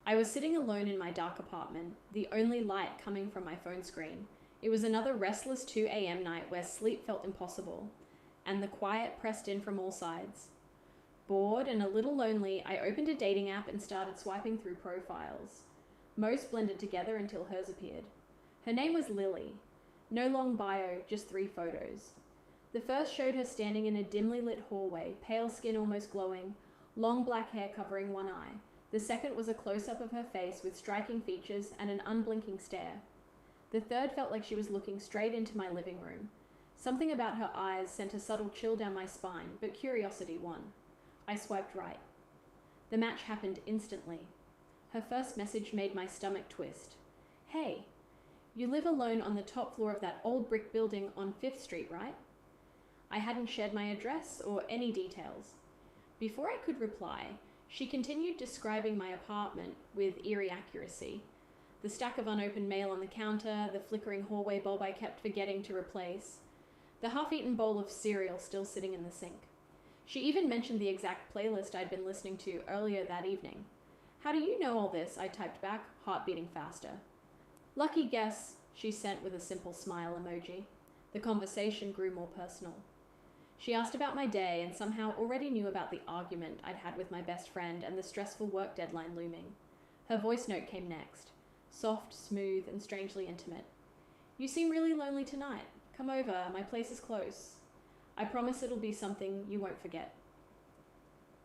I was sitting alone in my dark apartment, the only light coming from my phone screen. It was another restless 2 a.m. night where sleep felt impossible, and the quiet pressed in from all sides. Bored and a little lonely, I opened a dating app and started swiping through profiles. Most blended together until hers appeared. Her name was Lily. No long bio, just 3 photos. The first showed her standing in a dimly lit hallway, pale skin almost glowing, long black hair covering one eye. The second was a close-up of her face with striking features and an unblinking stare. The third felt like she was looking straight into my living room. Something about her eyes sent a subtle chill down my spine, but curiosity won. I swiped right. The match happened instantly. Her first message made my stomach twist. "Hey, you live alone on the top floor of that old brick building on 5th Street, right?" I hadn't shared my address or any details. Before I could reply, she continued describing my apartment with eerie accuracy. The stack of unopened mail on the counter, the flickering hallway bulb I kept forgetting to replace, the half-eaten bowl of cereal still sitting in the sink. She even mentioned the exact playlist I'd been listening to earlier that evening. "How do you know all this?" I typed back, heart beating faster. "Lucky guess," she sent with a simple smile emoji. The conversation grew more personal. She asked about my day and somehow already knew about the argument I'd had with my best friend and the stressful work deadline looming. Her voice note came next. Soft, smooth, and strangely intimate. "You seem really lonely tonight. Come over, my place is close. I promise it'll be something you won't forget."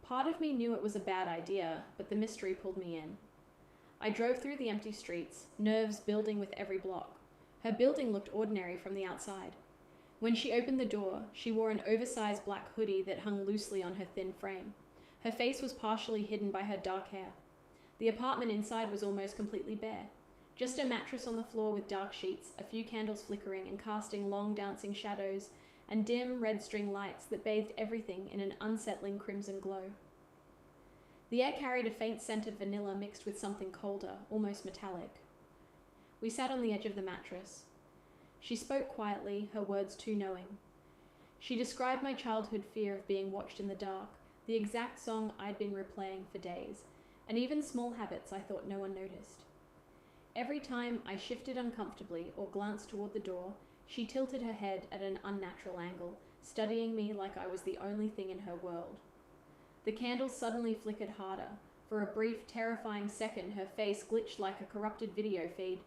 Part of me knew it was a bad idea, but the mystery pulled me in. I drove through the empty streets, nerves building with every block. Her building looked ordinary from the outside. When she opened the door, she wore an oversized black hoodie that hung loosely on her thin frame. Her face was partially hidden by her dark hair. The apartment inside was almost completely bare. Just a mattress on the floor with dark sheets, a few candles flickering and casting long dancing shadows, and dim red string lights that bathed everything in an unsettling crimson glow. The air carried a faint scent of vanilla mixed with something colder, almost metallic. We sat on the edge of the mattress. She spoke quietly, her words too knowing. She described my childhood fear of being watched in the dark, the exact song I'd been replaying for days, and even small habits I thought no one noticed. Every time I shifted uncomfortably or glanced toward the door, she tilted her head at an unnatural angle, studying me like I was the only thing in her world. The candles suddenly flickered harder. For a brief, terrifying second, her face glitched like a corrupted video feed.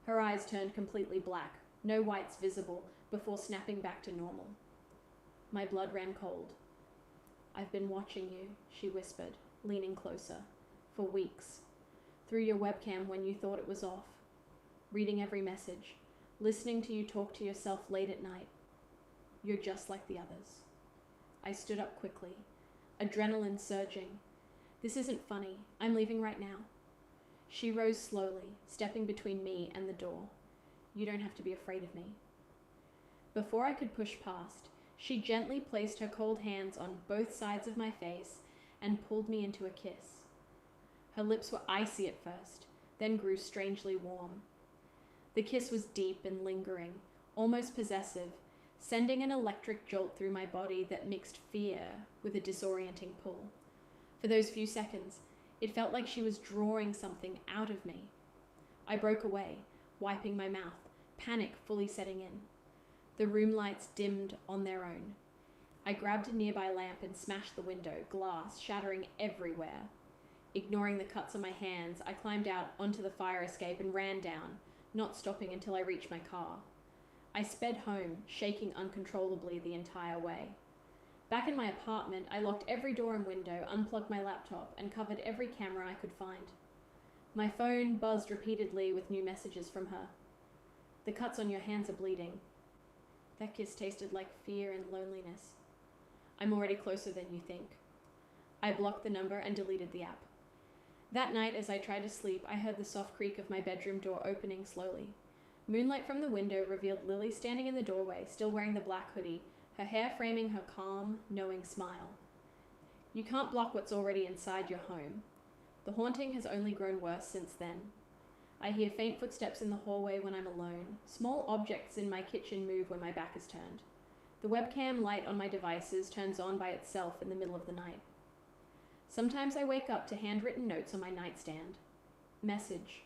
Her eyes turned completely black, no whites visible, before snapping back to normal. My blood ran cold. "I've been watching you," she whispered, leaning closer. "For weeks. Through your webcam when you thought it was off. Reading every message. Listening to you talk to yourself late at night. You're just like the others." I stood up quickly, adrenaline surging. "This isn't funny. I'm leaving right now." She rose slowly, stepping between me and the door. "You don't have to be afraid of me." Before I could push past, she gently placed her cold hands on both sides of my face and pulled me into a kiss. Her lips were icy at first, then grew strangely warm. The kiss was deep and lingering, almost possessive, sending an electric jolt through my body that mixed fear with a disorienting pull. For those few seconds, it felt like she was drawing something out of me. I broke away, wiping my mouth, panic fully setting in. The room lights dimmed on their own. I grabbed a nearby lamp and smashed the window, glass shattering everywhere. Ignoring the cuts on my hands, I climbed out onto the fire escape and ran down, not stopping until I reached my car. I sped home, shaking uncontrollably the entire way. Back in my apartment, I locked every door and window, unplugged my laptop, and covered every camera I could find. My phone buzzed repeatedly with new messages from her. "The cuts on your hands are bleeding." That kiss tasted like fear and loneliness. "I'm already closer than you think." I blocked the number and deleted the app. That night, as I tried to sleep, I heard the soft creak of my bedroom door opening slowly. Moonlight from the window revealed Lily standing in the doorway, still wearing the black hoodie, her hair framing her calm, knowing smile. You can't block what's already inside your home. The haunting has only grown worse since then. I hear faint footsteps in the hallway when I'm alone. Small objects in my kitchen move when my back is turned. The webcam light on my devices turns on by itself in the middle of the night. Sometimes I wake up to handwritten notes on my nightstand. Message.